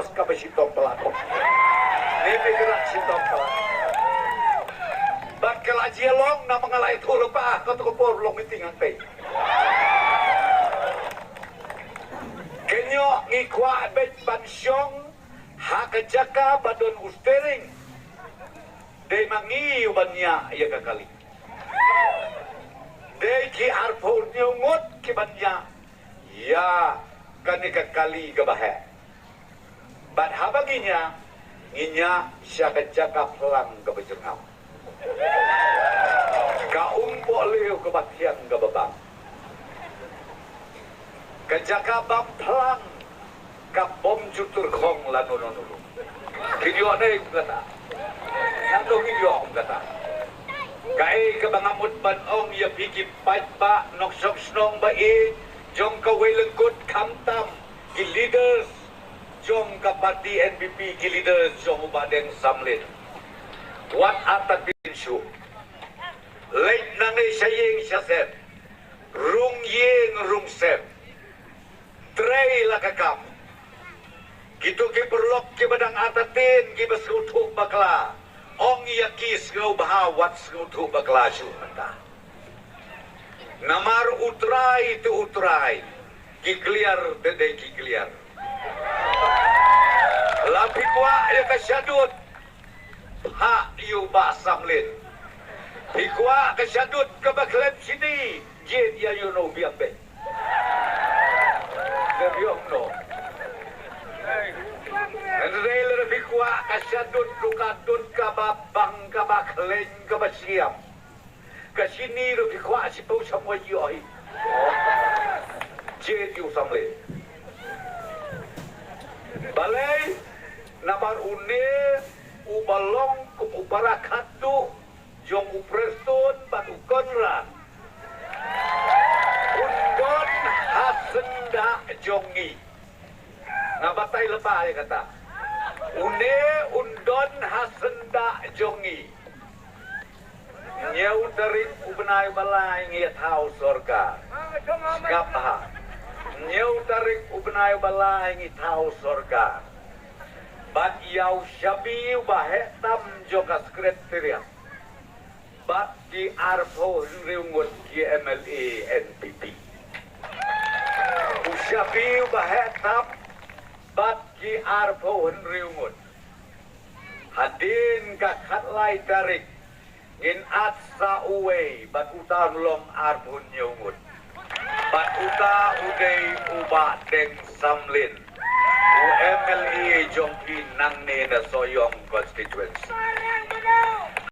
bos ka besitong pelakon. Ini gerak sitong pelakon. Bak kalaji long na mga lait hulog pa ako tukupor long mitingan pe. Kenyo ngikwa bet bansyong hakajaka badon ustering. Day mangiyo banya iya kakali. Day ki arpo nyungut ki banya. Ya kani kakali gabahe. Bat habaginya nginya siya kajaka pelang gabajengam. Kaumpo leo kebatian gababang. Kajaka bam pelang kabom jutur kong lanununulu. Video na yung kata. Nandong video akong kata. Kai kabangamot banong ya pigi pa noksok snong bai jong kaway lengkot kamtam ki leaders jong kapati NBP ki leaders jong ubadeng samlin. Wat atat binsyu. Late nanay saying syaset. Rung ying rung sep. Tray lakakam. Gitu ki perlok ki badang atatin ki baskutuk bakla. Ong yakis ngau bahawat skutuk bakla syumata. Namar utrai tu utrai. Ki clear dede ki clear. Lapi kwa ya kasyadut. Ha yu basamlin. Hikwa kasyadut kabaklem sini. Jid ya you know biambe. Nebiong no. Nandailer hikwa kasyadut lukadun kababang kabakleng kabasiam. Kasini ro hikwa sipaw samwa yoy. Jid yu samlin. Balay namar une ubalong kuparakatu jong upreston batu konran undon hasenda jongi ngabatay lepa ya kata une undon hasenda jongi nyau dari ubenay balay ngiyat hau sorga skapha nyau dari ubenay balay ngiyat hau sorga bat yaw syabiw bahetam joka sekretariat bat di arpo riungut ki MLA NPP usyabiw bahetam bat ki arpo riungut hadin kakatlay tarik ngin at sa uwe bat uta nulong arpo nyungut bat uta uday uba deng samlin MLA Jongki nang ne na soyong constituency.